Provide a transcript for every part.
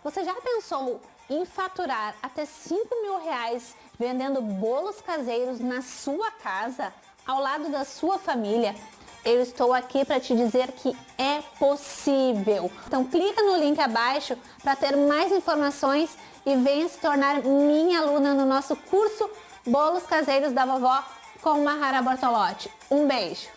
Você já pensou em faturar até R$ 5.000 vendendo bolos caseiros na sua casa, ao lado da sua família? Eu estou aqui para te dizer que é possível. Então clica no link abaixo para ter mais informações e venha se tornar minha aluna no nosso curso Bolos Caseiros da Vovó com Mahara Bortolotti. Um beijo!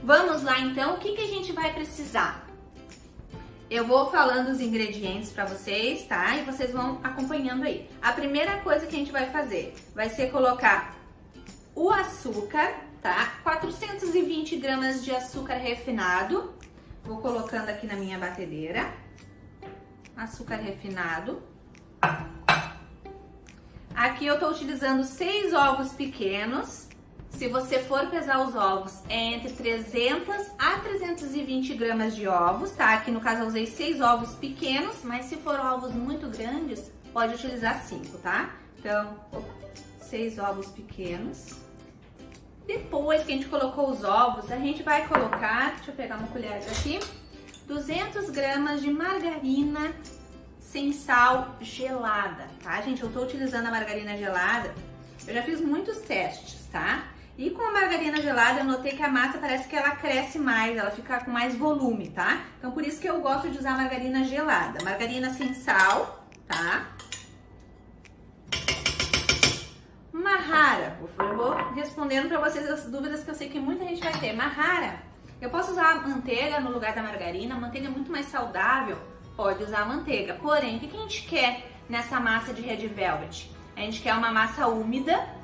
Vamos lá então, o que a gente vai precisar? Eu vou falando os ingredientes para vocês, tá? E vocês vão acompanhando aí. A primeira coisa que a gente vai fazer vai ser colocar o açúcar, tá? 420 gramas de açúcar refinado. Vou colocando aqui na minha batedeira. Açúcar refinado. Aqui eu tô utilizando 6 ovos pequenos. Se você for pesar os ovos, é entre 300 a 320 gramas de ovos, tá? Aqui no caso eu usei 6 ovos pequenos, mas se for ovos muito grandes, pode utilizar 5, tá? Então, 6 ovos pequenos. Depois que a gente colocou os ovos, a gente vai colocar, deixa eu pegar uma colher aqui, 200 gramas de margarina sem sal gelada, tá, gente? Eu tô utilizando a margarina gelada, eu já fiz muitos testes, tá? E com a margarina gelada eu notei que a massa parece que ela cresce mais, ela fica com mais volume, tá? Então por isso que eu gosto de usar a margarina gelada. Margarina sem sal, tá? Mahara, eu vou respondendo pra vocês as dúvidas que eu sei que muita gente vai ter. Mahara, eu posso usar a manteiga no lugar da margarina? A manteiga é muito mais saudável? Pode usar a manteiga. Porém, o que a gente quer nessa massa de Red Velvet? A gente quer uma massa úmida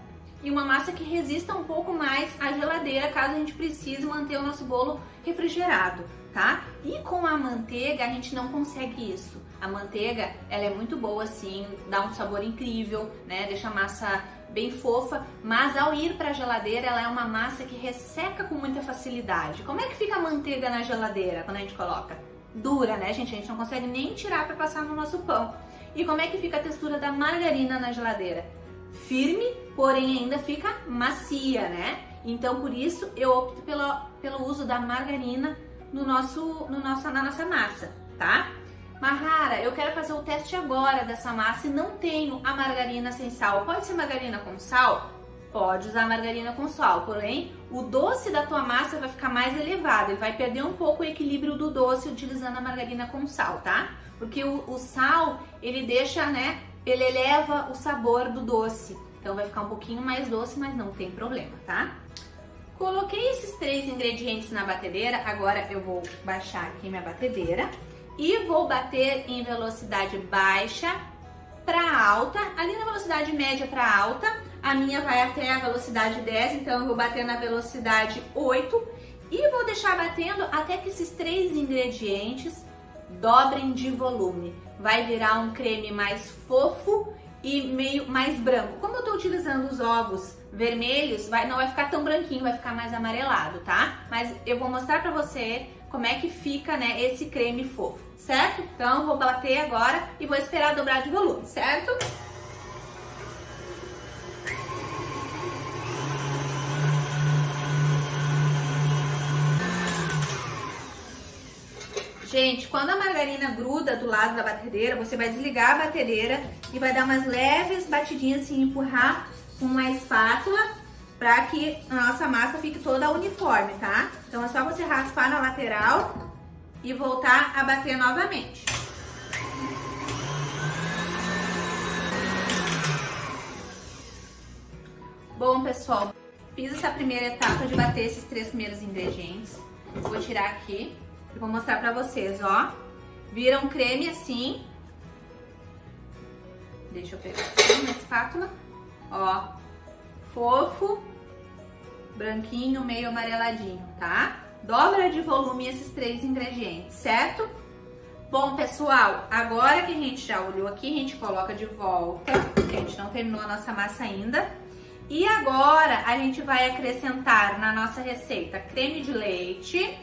e uma massa que resista um pouco mais à geladeira, caso a gente precise manter o nosso bolo refrigerado, tá? E com a manteiga a gente não consegue isso. A manteiga, ela é muito boa sim, dá um sabor incrível, né? Deixa a massa bem fofa, mas ao ir para a geladeira ela é uma massa que resseca com muita facilidade. Como é que fica a manteiga na geladeira quando a gente coloca? Dura, né, gente? A gente não consegue nem tirar para passar no nosso pão. E como é que fica a textura da margarina na geladeira? Firme, porém ainda fica macia, né? Então por isso eu opto pelo uso da margarina na nossa massa, tá? Mahara, eu quero fazer o teste agora dessa massa e não tenho a margarina sem sal. Pode ser margarina com sal? Pode usar margarina com sal, porém o doce da tua massa vai ficar mais elevado, ele vai perder um pouco o equilíbrio do doce utilizando a margarina com sal, tá? Porque o sal, ele deixa, né? Ele eleva o sabor do doce, então vai ficar um pouquinho mais doce, mas não tem problema, tá? Coloquei esses 3 ingredientes na batedeira, agora eu vou baixar aqui minha batedeira e vou bater em velocidade baixa para alta, ali na velocidade média para alta, a minha vai até a velocidade 10, então eu vou bater na velocidade 8 e vou deixar batendo até que esses 3 ingredientes dobrem de volume. Vai virar um creme mais fofo e meio mais branco. Como eu tô utilizando os ovos vermelhos, não vai ficar tão branquinho, vai ficar mais amarelado, tá? Mas eu vou mostrar pra você como é que fica, né, esse creme fofo, certo? Então eu vou bater agora e vou esperar dobrar de volume, certo? Gente, quando a margarina gruda do lado da batedeira, você vai desligar a batedeira e vai dar umas leves batidinhas assim, empurrar com uma espátula para que a nossa massa fique toda uniforme, tá? Então é só você raspar na lateral e voltar a bater novamente. Bom, pessoal, fiz essa primeira etapa de bater esses 3 primeiros ingredientes. Vou tirar aqui. Eu vou mostrar pra vocês, ó. Vira um creme assim. Deixa eu pegar aqui uma espátula. Ó, fofo, branquinho, meio amareladinho, tá? Dobra de volume esses 3 ingredientes, certo? Bom, pessoal, agora que a gente já olhou aqui, a gente coloca de volta, porque a gente não terminou a nossa massa ainda. E agora a gente vai acrescentar na nossa receita creme de leite.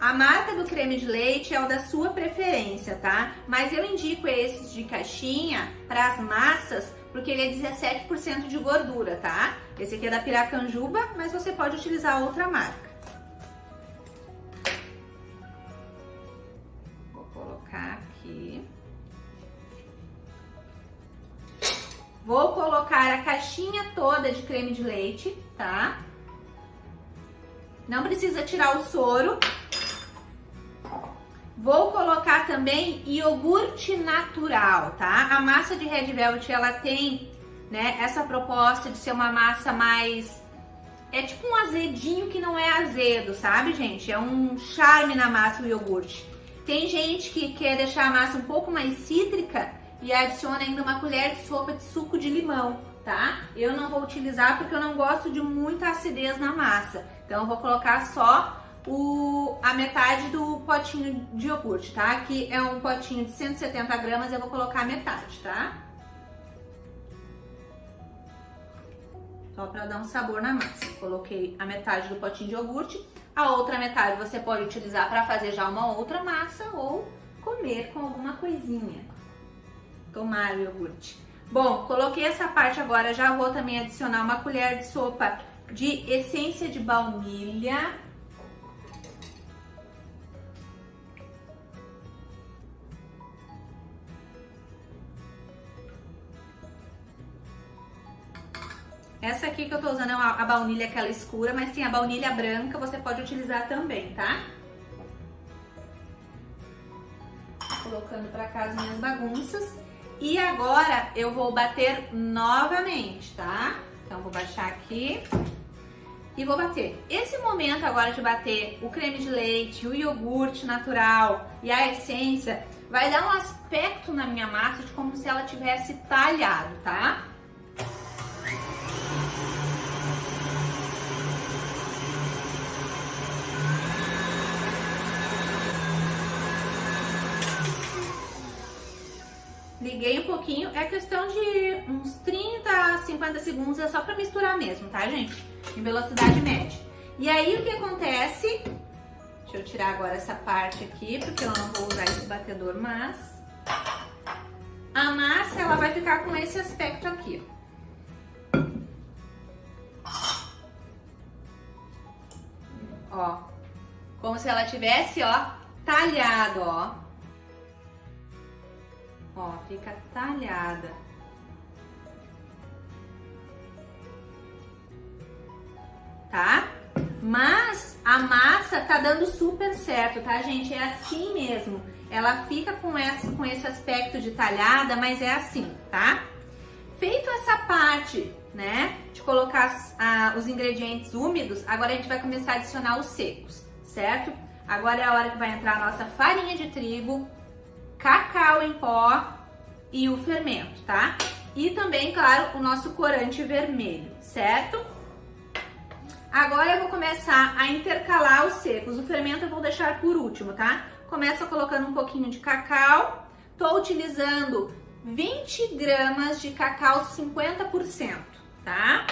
a marca do creme de leite é o da sua preferência, tá? Mas eu indico esses de caixinha para as massas, porque ele é 17% de gordura, tá? Esse aqui é da Piracanjuba, mas você pode utilizar outra marca. Vou colocar aqui. Vou colocar a caixinha toda de creme de leite, tá? Não precisa tirar o soro. Vou colocar também iogurte natural, tá? A massa de Red Velvet, ela tem, né, essa proposta de ser uma massa mais... É tipo um azedinho que não é azedo, sabe, gente? É um charme na massa o iogurte. Tem gente que quer deixar a massa um pouco mais cítrica e adiciona ainda uma colher de sopa de suco de limão, tá? Eu não vou utilizar porque eu não gosto de muita acidez na massa. Então eu vou colocar só a metade do potinho de iogurte, tá? Aqui é um potinho de 170 gramas, eu vou colocar a metade, tá? Só para dar um sabor na massa. Coloquei a metade do potinho de iogurte. A outra metade você pode utilizar para fazer já uma outra massa ou comer com alguma coisinha. Tomar o iogurte. Bom, coloquei essa parte agora, já vou também adicionar uma colher de sopa de essência de baunilha. Essa aqui que eu tô usando é a baunilha aquela escura, mas tem a baunilha branca, você pode utilizar também, tá? Colocando pra cá as minhas bagunças. E agora eu vou bater novamente, tá? Então vou baixar aqui e vou bater. Esse momento agora de bater o creme de leite, o iogurte natural e a essência vai dar um aspecto na minha massa de como se ela tivesse talhado, tá? Liguei um pouquinho, é questão de uns 30 a 50 segundos, é só pra misturar mesmo, tá, gente? Em velocidade média. E aí, o que acontece? Deixa eu tirar agora essa parte aqui, porque eu não vou usar esse batedor, mas... A massa, ela vai ficar com esse aspecto aqui, ó. Como se ela tivesse, ó, talhado, ó. Ó, fica talhada. Tá? Mas a massa tá dando super certo, tá, gente? É assim mesmo. Ela fica com esse aspecto de talhada, mas é assim, tá? Feito essa parte, né, de colocar os ingredientes úmidos, agora a gente vai começar a adicionar os secos, certo? Agora é a hora que vai entrar a nossa farinha de trigo, cacau em pó e o fermento, tá? E também, claro, o nosso corante vermelho, certo? Agora eu vou começar a intercalar os secos. O fermento eu vou deixar por último, tá? Começa colocando um pouquinho de cacau. Tô utilizando 20 gramas de cacau 50%, tá?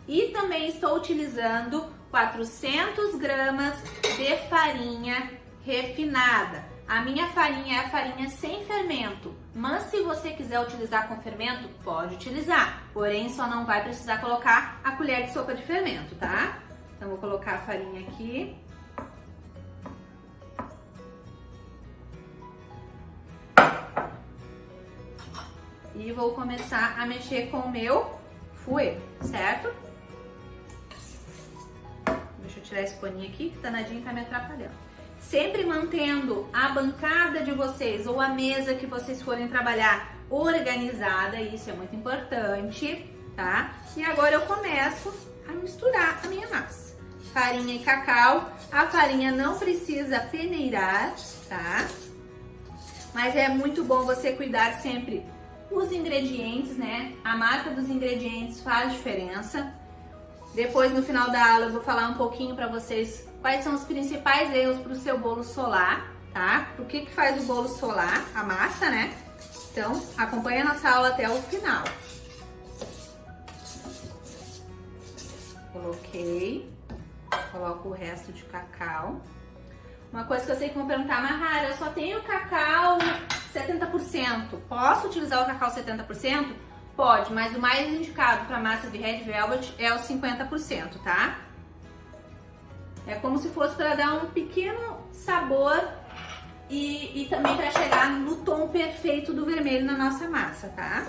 E também estou utilizando 400 gramas de farinha refinada. A minha farinha é a farinha sem fermento, mas se você quiser utilizar com fermento, pode utilizar. Porém, só não vai precisar colocar a colher de sopa de fermento, tá? Então, vou colocar a farinha aqui. E vou começar a mexer com o meu fouet, certo? Deixa eu tirar esse paninho aqui, que o danadinho tá me atrapalhando. Sempre mantendo a bancada de vocês ou a mesa que vocês forem trabalhar organizada, isso é muito importante, tá? E agora eu começo a misturar a minha massa. Farinha e cacau, a farinha não precisa peneirar, tá? Mas é muito bom você cuidar sempre os ingredientes, né? A marca dos ingredientes faz diferença. Depois, no final da aula, eu vou falar um pouquinho para vocês quais são os principais erros para o seu bolo solar, tá? O que faz o bolo solar? A massa, né? Então, acompanha a nossa aula até o final. Coloquei, coloco o resto de cacau. Uma coisa que eu sei que vão perguntar, Mahara, eu só tenho cacau 70%. Posso utilizar o cacau 70%? Pode, mas o mais indicado para massa de Red Velvet é o 50%, tá? É como se fosse para dar um pequeno sabor e também para chegar no tom perfeito do vermelho na nossa massa, tá?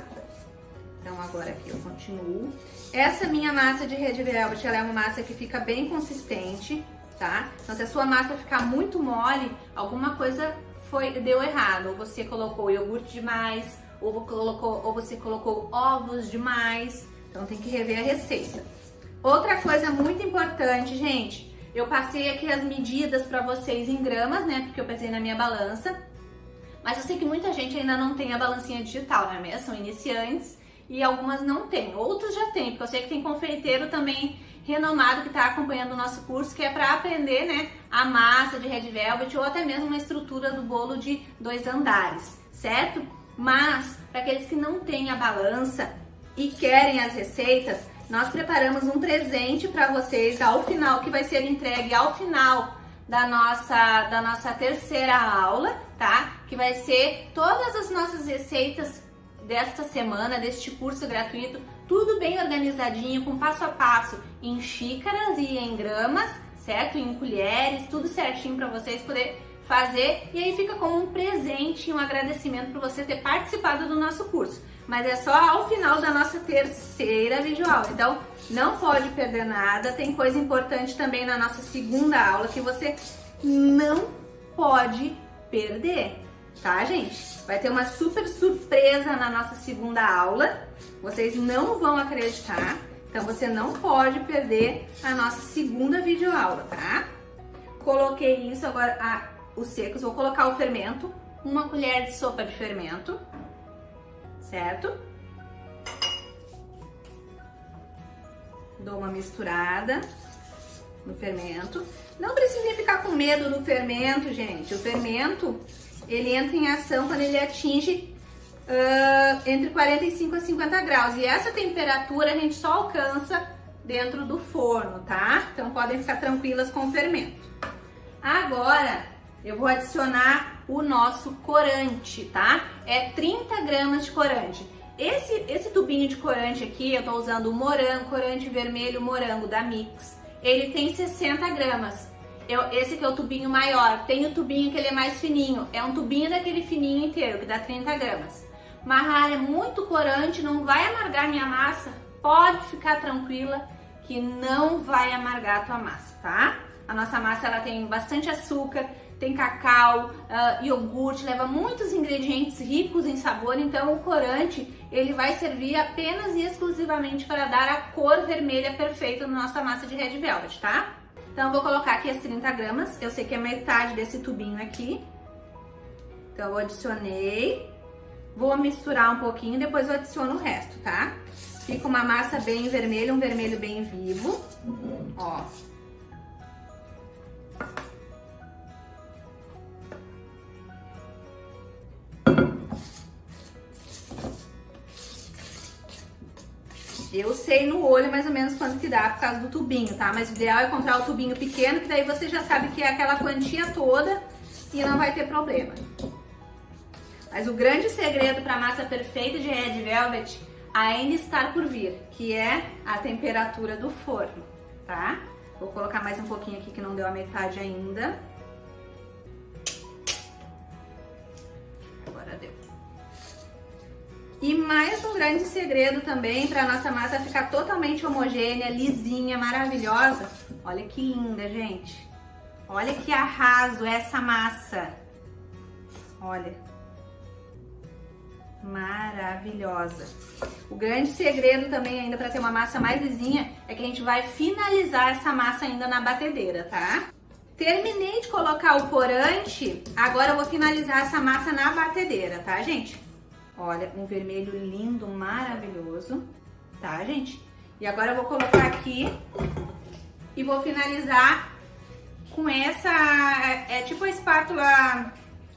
Então agora aqui eu continuo. Essa minha massa de Red Velvet, ela é uma massa que fica bem consistente, tá? Então se a sua massa ficar muito mole, alguma coisa deu errado. Ou você colocou iogurte demais, ou você colocou ovos demais. Então tem que rever a receita. Outra coisa muito importante, gente, eu passei aqui as medidas para vocês em gramas, né? Porque eu pesei na minha balança. Mas eu sei que muita gente ainda não tem a balancinha digital, não é mesmo? São iniciantes e algumas não têm. Outros já têm, porque eu sei que tem confeiteiro também renomado que está acompanhando o nosso curso, que é para aprender, né, a massa de Red Velvet ou até mesmo uma estrutura do bolo de 2 andares, certo? Mas para aqueles que não têm a balança e querem as receitas, nós preparamos um presente para vocês ao final, que vai ser entregue ao final da nossa terceira aula, tá? Que vai ser todas as nossas receitas desta semana, deste curso gratuito, tudo bem organizadinho, com passo a passo, em xícaras e em gramas, certo? Em colheres, tudo certinho para vocês poderem fazer. E aí fica como um presente e um agradecimento por você ter participado do nosso curso. Mas é só ao final da nossa terceira videoaula, então não pode perder nada. Tem coisa importante também na nossa segunda aula que você não pode perder, tá, gente? Vai ter uma super surpresa na nossa segunda aula, vocês não vão acreditar, então você não pode perder a nossa segunda videoaula, tá? Coloquei isso agora, os secos, vou colocar o fermento, 1 colher de sopa de fermento, certo? Dou uma misturada no fermento. Não precisa ficar com medo do fermento, gente. O fermento, ele entra em ação quando ele atinge entre 45 a 50 graus. E essa temperatura a gente só alcança dentro do forno, tá? Então podem ficar tranquilas com o fermento. Agora eu vou adicionar o nosso corante, tá? É 30 gramas de corante. Esse tubinho de corante aqui, eu tô usando o morango, corante vermelho morango da Mix. Ele tem 60 gramas. Esse aqui é o tubinho maior. Tem o tubinho que ele é mais fininho. É um tubinho daquele fininho inteiro, que dá 30 gramas. Mahara, é muito corante, não vai amargar minha massa? Pode ficar tranquila que não vai amargar a tua massa, tá? A nossa massa, ela tem bastante açúcar, tem cacau, iogurte, leva muitos ingredientes ricos em sabor, então o corante, ele vai servir apenas e exclusivamente para dar a cor vermelha perfeita na nossa massa de Red Velvet, tá? Então eu vou colocar aqui as 30 gramas, eu sei que é metade desse tubinho aqui. Então eu adicionei, vou misturar um pouquinho, depois eu adiciono o resto, tá? Fica uma massa bem vermelha, um vermelho bem vivo, ó. Eu sei no olho mais ou menos quanto que dá por causa do tubinho, tá? Mas o ideal é comprar o tubinho pequeno, que daí você já sabe que é aquela quantia toda e não vai ter problema. Mas o grande segredo para a massa perfeita de Red Velvet ainda está por vir, que é a temperatura do forno, tá? Vou colocar mais um pouquinho aqui que não deu a metade ainda. Agora deu. E mais um grande segredo também para a nossa massa ficar totalmente homogênea, lisinha, maravilhosa. Olha que linda, gente. Olha que arraso essa massa. Olha. Maravilhosa. O grande segredo também ainda para ter uma massa mais lisinha é que a gente vai finalizar essa massa ainda na batedeira, tá? Terminei de colocar o corante, agora eu vou finalizar essa massa na batedeira, tá, gente? Olha, um vermelho lindo, maravilhoso, tá, gente? E agora eu vou colocar aqui e vou finalizar com essa, é tipo a espátula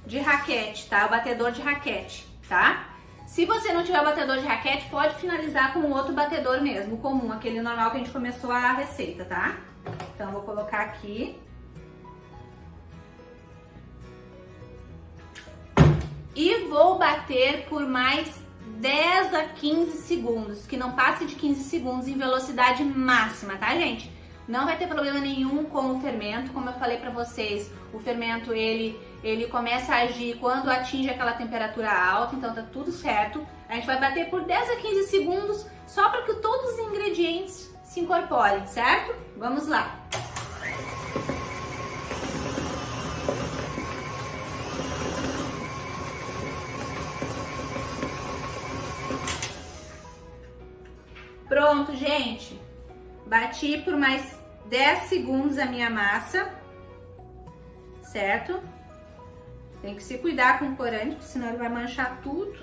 de raquete, tá? O batedor de raquete, tá? Se você não tiver o batedor de raquete, pode finalizar com outro batedor mesmo, comum, aquele normal que a gente começou a receita, tá? Então, eu vou colocar aqui. vou bater por mais 10 a 15 segundos, que não passe de 15 segundos em velocidade máxima, tá, gente? Não vai ter problema nenhum com o fermento, como eu falei pra vocês, o fermento ele começa a agir quando atinge aquela temperatura alta, então tá tudo certo. A gente vai bater por 10 a 15 segundos só para que todos os ingredientes se incorporem, certo? Vamos lá! Pronto, gente! Bati por mais 10 segundos a minha massa, certo? Tem que se cuidar com o corante, senão ele vai manchar tudo.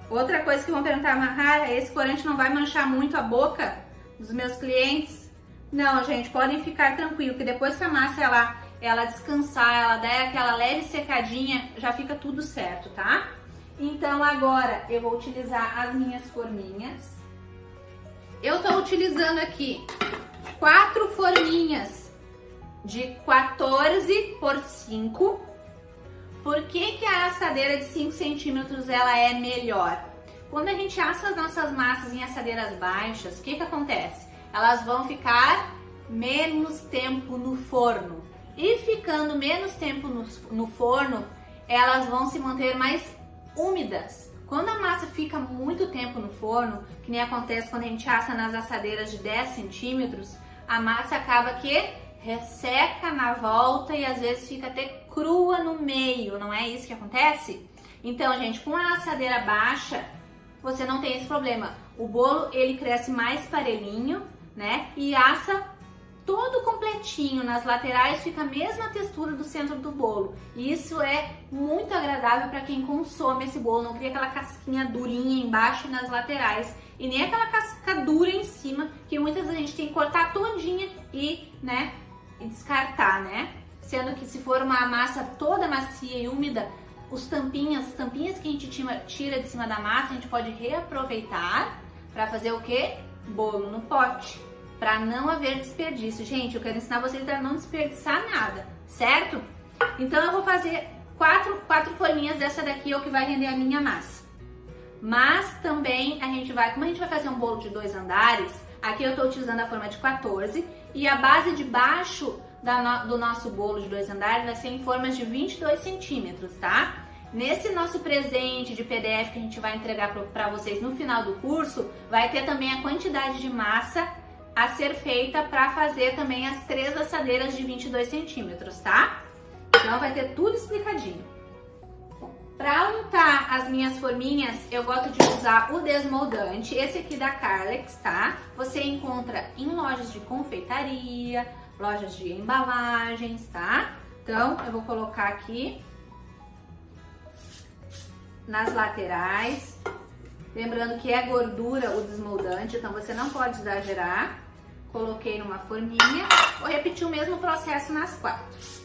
Outra coisa que vão perguntar, Mahara, esse corante não vai manchar muito a boca dos meus clientes? Não, gente, podem ficar tranquilos, que depois que a massa ela descansar, ela der aquela leve secadinha, já fica tudo certo, tá? Então agora eu vou utilizar as minhas forminhas. Eu tô utilizando aqui 4 forminhas de 14 por 5. Por que a assadeira de 5 centímetros ela é melhor? Quando a gente assa as nossas massas em assadeiras baixas, o que acontece? Elas vão ficar menos tempo no forno. E ficando menos tempo no forno, elas vão se manter mais úmidas. Quando a massa fica muito tempo no forno, que nem acontece quando a gente assa nas assadeiras de 10 centímetros, a massa acaba que resseca na volta e às vezes fica até crua no meio, não é isso que acontece? Então, gente, com a assadeira baixa, você não tem esse problema. O bolo, ele cresce mais parelhinho, né? E assa todo completinho. Nas laterais fica a mesma textura do centro do bolo. E isso é muito agradável para quem consome esse bolo. Não cria aquela casquinha durinha embaixo e nas laterais. E nem aquela casca dura em cima, que muitas vezes a gente tem que cortar todinha e, né, e descartar, né? Sendo que se for uma massa toda macia e úmida, as tampinhas que a gente tira de cima da massa, a gente pode reaproveitar para fazer o quê? Bolo no pote, para não haver desperdício. Gente, eu quero ensinar vocês a não desperdiçar nada, certo? Então eu vou fazer quatro forminhas dessa daqui, é o que vai render a minha massa. Mas também como a gente vai fazer um bolo de 2 andares, aqui eu tô utilizando a forma de 14 e a base de baixo do nosso bolo de 2 andares vai ser em formas de 22 centímetros, tá? Nesse nosso presente de PDF que a gente vai entregar para vocês no final do curso, vai ter também a quantidade de massa a ser feita para fazer também as 3 assadeiras de 22 centímetros, tá? Então vai ter tudo explicadinho. Para untar as minhas forminhas, eu gosto de usar o desmoldante, esse aqui da Carlex, tá? Você encontra em lojas de confeitaria, lojas de embalagens, tá? Então, eu vou colocar aqui nas laterais. Lembrando que é gordura o desmoldante, então você não pode exagerar. Coloquei numa forminha. Vou repetir o mesmo processo nas 4.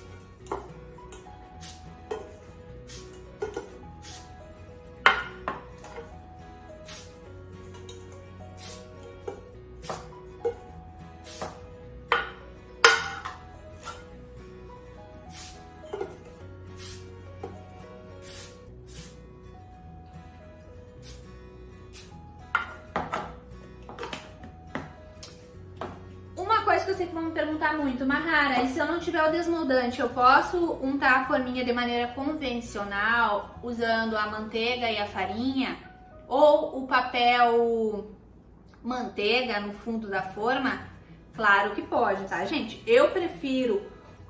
Que eu sei que vão me perguntar muito, Mahara, e se eu não tiver o desmoldante, eu posso untar a forminha de maneira convencional, usando a manteiga e a farinha, ou o papel manteiga no fundo da forma? Claro que pode, tá, gente? Eu prefiro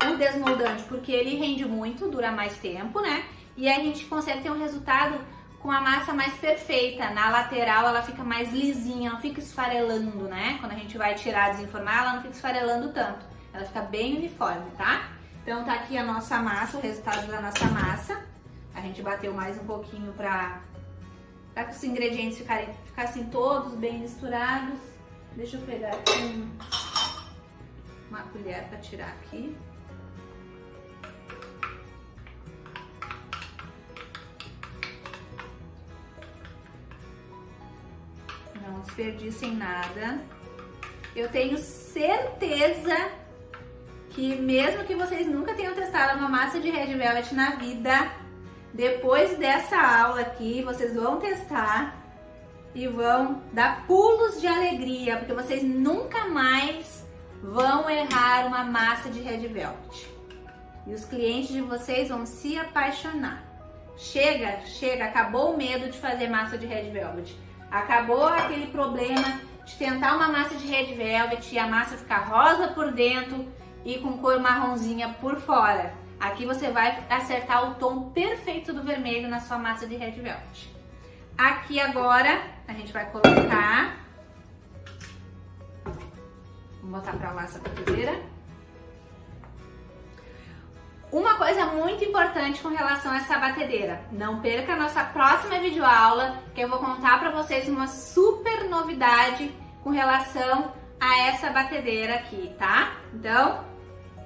o desmoldante porque ele rende muito, dura mais tempo, né? E a gente consegue ter um resultado com a massa mais perfeita. Na lateral ela fica mais lisinha, não fica esfarelando, né? Quando a gente vai tirar, desenformar, ela não fica esfarelando tanto. Ela fica bem uniforme, tá? Então tá aqui a nossa massa, o resultado da nossa massa. A gente bateu mais um pouquinho pra que os ingredientes ficassem todos bem misturados. Deixa eu pegar aqui uma colher pra tirar aqui. Não desperdicem nada. Eu tenho certeza que mesmo que vocês nunca tenham testado testaram uma massa de Red Velvet na vida, depois dessa aula aqui, vocês vão testar e vão dar pulos de alegria, porque vocês nunca mais vão errar uma massa de Red Velvet. E os clientes de vocês vão se apaixonar. Chega, chega, acabou o medo de fazer massa de Red Velvet. Acabou aquele problema de tentar uma massa de Red Velvet e a massa ficar rosa por dentro e com cor marronzinha por fora. Aqui você vai acertar o tom perfeito do vermelho na sua massa de Red Velvet. Aqui agora a gente vai colocar, vamos botar para lá essa batedeira. Uma coisa muito importante com relação a essa batedeira, não perca a nossa próxima videoaula, que eu vou contar para vocês uma super novidade com relação a essa batedeira aqui, tá? Então,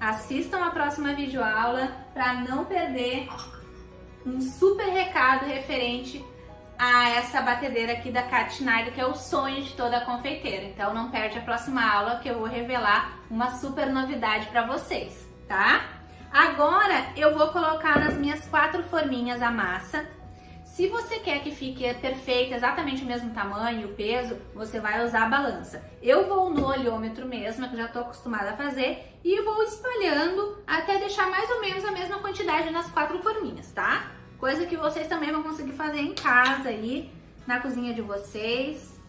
assistam a próxima videoaula para não perder um super recado referente a essa batedeira aqui da Cat Schneider, que é o sonho de toda confeiteira. Então não perde a próxima aula, que eu vou revelar uma super novidade para vocês, tá? Agora eu vou colocar nas minhas 4 forminhas a massa. Se você quer que fique perfeita, exatamente o mesmo tamanho e o peso, você vai usar a balança. Eu vou no olhômetro mesmo, que eu já estou acostumada a fazer, e vou espalhando até deixar mais ou menos a mesma quantidade nas 4 forminhas, tá? Coisa que vocês também vão conseguir fazer em casa aí, na cozinha de vocês.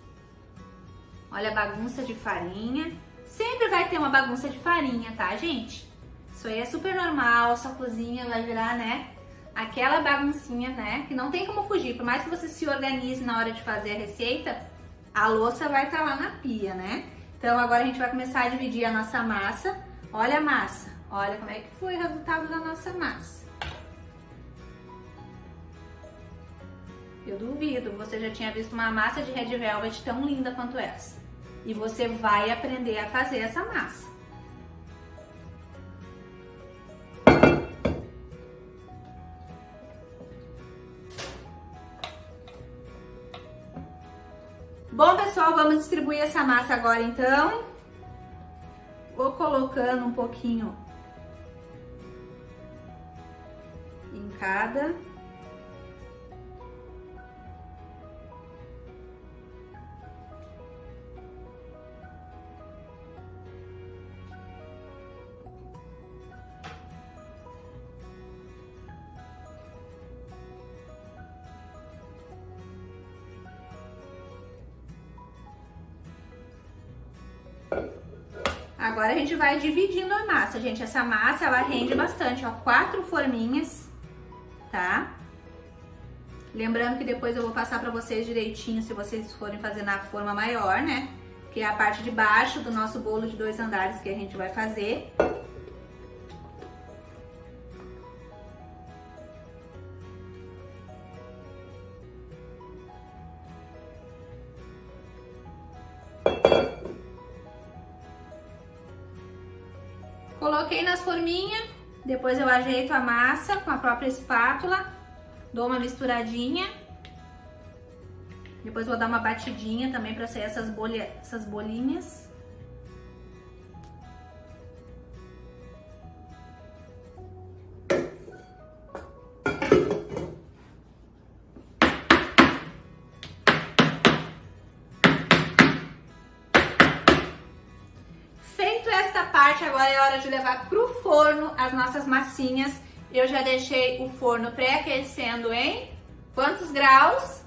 Olha a bagunça de farinha. Sempre vai ter uma bagunça de farinha, tá, gente? Isso aí é super normal, a sua cozinha vai virar, né, aquela baguncinha, né, que não tem como fugir. Por mais que você se organize na hora de fazer a receita, a louça vai estar lá na pia, né? Então agora a gente vai começar a dividir a nossa massa. Olha a massa, olha como é que foi o resultado da nossa massa. Eu duvido, você já tinha visto uma massa de Red Velvet tão linda quanto essa. E você vai aprender a fazer essa massa. Bom, pessoal, vamos distribuir essa massa agora, então. Vou colocando um pouquinho em cada. Agora a gente vai dividindo a massa, gente. Essa massa, ela rende bastante, ó, 4 forminhas, tá? Lembrando que depois eu vou passar pra vocês direitinho, se vocês forem fazer na forma maior, né? Que é a parte de baixo do nosso bolo de 2 andares que a gente vai fazer. Coloquei nas forminhas, depois eu ajeito a massa com a própria espátula, dou uma misturadinha, depois vou dar uma batidinha também para sair essas bolinhas. Agora é hora de levar pro forno as nossas massinhas. Eu já deixei o forno pré-aquecendo em quantos graus?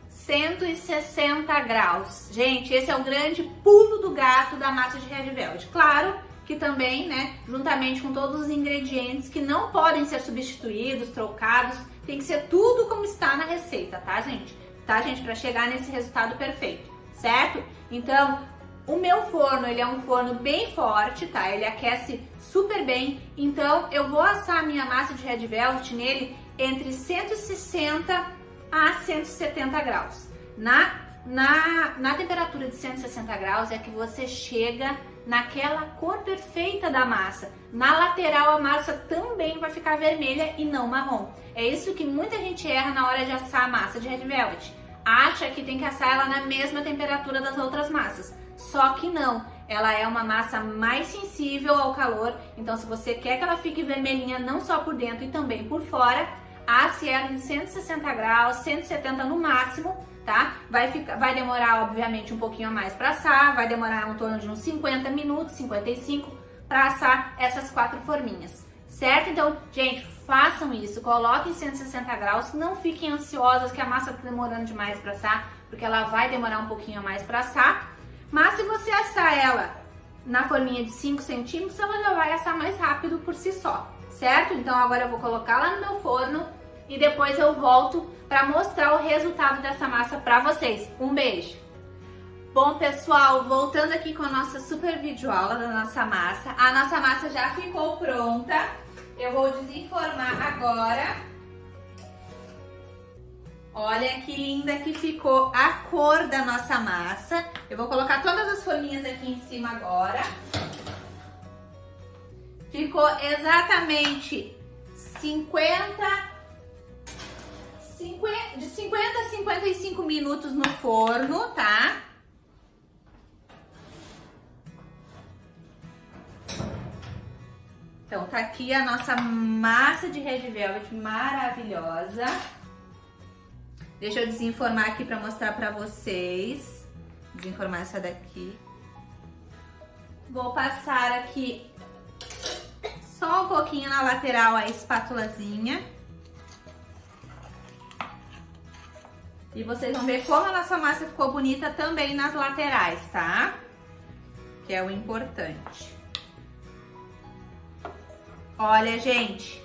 160 graus. Gente, esse é o grande pulo do gato da massa de Red Velvet. Claro que também, né, juntamente com todos os ingredientes que não podem ser substituídos, trocados, tem que ser tudo como está na receita, tá, gente? Tá, gente, para chegar nesse resultado perfeito, certo? Então, o meu forno, ele é um forno bem forte, tá? Ele aquece super bem. Então, eu vou assar a minha massa de Red Velvet nele entre 160 a 170 graus. Na temperatura de 160 graus é que você chega naquela cor perfeita da massa. Na lateral, a massa também vai ficar vermelha e não marrom. É isso que muita gente erra na hora de assar a massa de Red Velvet. Acha que tem que assar ela na mesma temperatura das outras massas. Só que não, ela é uma massa mais sensível ao calor, então se você quer que ela fique vermelhinha não só por dentro e também por fora, asse ela em 160 graus, 170 no máximo, tá? Vai demorar, obviamente, um pouquinho a mais para assar, vai demorar em torno de uns 50 minutos, 55, para assar essas 4 forminhas, certo? Então, gente, façam isso, coloquem em 160 graus, não fiquem ansiosas que a massa tá demorando demais para assar, porque ela vai demorar um pouquinho a mais para assar, mas se você assar ela na forminha de 5 centímetros, ela já vai assar mais rápido por si só, certo? Então agora eu vou colocar lá no meu forno e depois eu volto para mostrar o resultado dessa massa para vocês. Um beijo! Bom, pessoal, voltando aqui com a nossa super videoaula da nossa massa. A nossa massa já ficou pronta. Eu vou desenformar agora. Olha que linda que ficou a cor da nossa massa. Eu vou colocar todas as forminhas aqui em cima agora. Ficou exatamente de 50 a 55 minutos no forno, tá? Então, tá aqui a nossa massa de Red Velvet maravilhosa. Deixa eu desenformar aqui pra mostrar pra vocês. Desenformar essa daqui. Vou passar aqui só um pouquinho na lateral a espátulazinha. E vocês vão ver como a nossa massa ficou bonita também nas laterais, tá? Que é o importante. Olha, gente,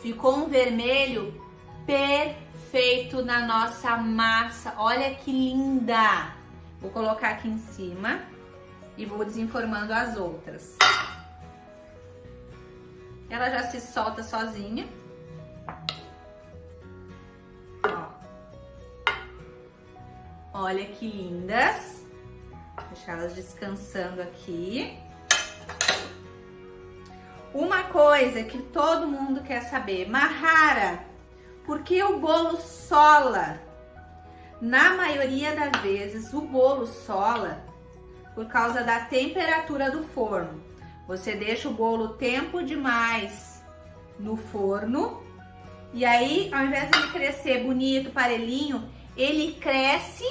ficou um vermelho perfeito na nossa massa. Olha que linda! Vou colocar aqui em cima e vou desenformando as outras. Ela já se solta sozinha. Ó. Olha que lindas. Vou deixar elas descansando aqui. Uma coisa que todo mundo quer saber, Mahara, por que o bolo sola? Na maioria das vezes, o bolo sola por causa da temperatura do forno. Você deixa o bolo tempo demais no forno e aí, ao invés de ele crescer bonito, parelhinho, ele cresce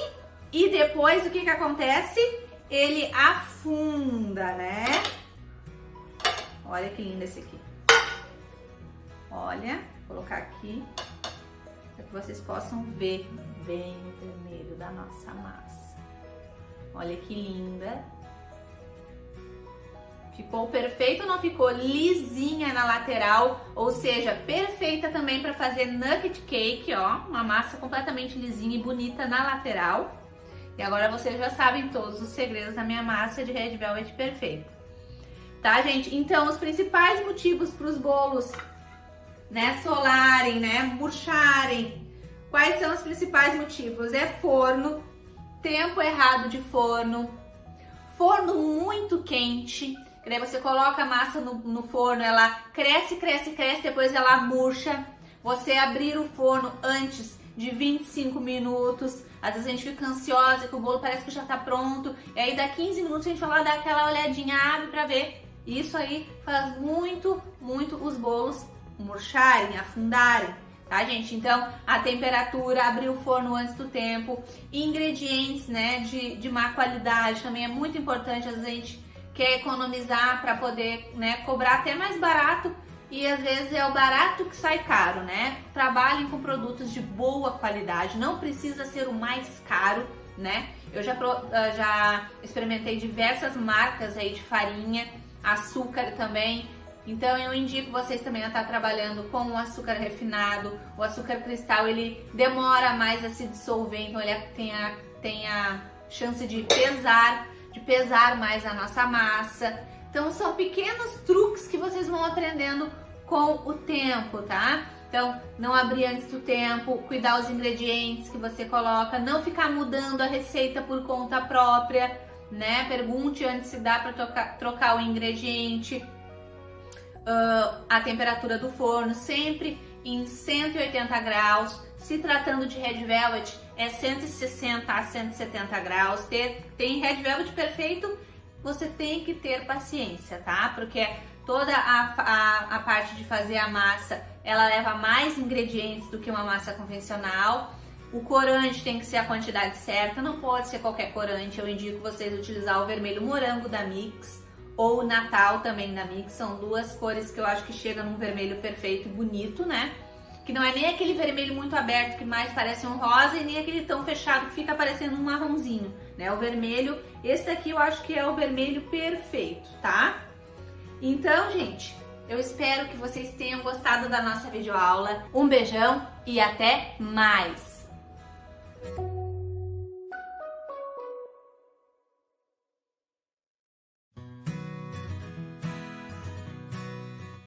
e depois o que acontece? Ele afunda, né? Olha que lindo esse aqui. Olha, vou colocar aqui para que vocês possam ver bem o vermelho da nossa massa. Olha que linda. Ficou perfeito ou não ficou? Lisinha na lateral, ou seja, perfeita também para fazer nugget cake, ó. Uma massa completamente lisinha e bonita na lateral. E agora vocês já sabem todos os segredos da minha massa de Red Velvet perfeita. Tá, gente? Então, os principais motivos para os bolos, né, solarem, né, murcharem. Quais são os principais motivos? É forno, tempo errado de forno, forno muito quente, que daí você coloca a massa no forno, ela cresce, depois ela murcha. Você abrir o forno antes de 25 minutos, às vezes a gente fica ansiosa que o bolo parece que já tá pronto, e aí dá 15 minutos a gente vai lá dar aquela olhadinha, abre pra ver. Isso aí faz muito os bolos murcharem, afundarem, tá, gente? Então, a temperatura, abrir o forno antes do tempo, ingredientes, né, de má qualidade também é muito importante. Às vezes a gente quer economizar para poder, né, cobrar até mais barato e às vezes é o barato que sai caro, né? Trabalhem com produtos de boa qualidade, não precisa ser o mais caro, né? Eu já experimentei diversas marcas aí de farinha, açúcar também, então eu indico vocês também a estar trabalhando com o açúcar refinado. O açúcar cristal, ele demora mais a se dissolver, então ele tem a chance de pesar mais a nossa massa. Então são pequenos truques que vocês vão aprendendo com o tempo, tá? Então, não abrir antes do tempo, cuidar os ingredientes que você coloca, não ficar mudando a receita por conta própria, né? Pergunte antes se dá para trocar o ingrediente. A temperatura do forno sempre em 180 graus. Se tratando de Red Velvet, é 160 a 170 graus. Tem Red Velvet perfeito você tem que ter paciência, tá? Porque toda a parte de fazer a massa, ela leva mais ingredientes do que uma massa convencional. O corante tem que ser a quantidade certa, não pode ser qualquer corante. Eu indico vocês utilizar o vermelho morango da Mix ou o Natal também da Mix. São duas cores que eu acho que chegam num vermelho perfeito e bonito, né? Que não é nem aquele vermelho muito aberto que mais parece um rosa e nem aquele tão fechado que fica parecendo um marronzinho, né? O vermelho, esse daqui eu acho que é o vermelho perfeito, tá? Então, gente, eu espero que vocês tenham gostado da nossa videoaula. Um beijão e até mais!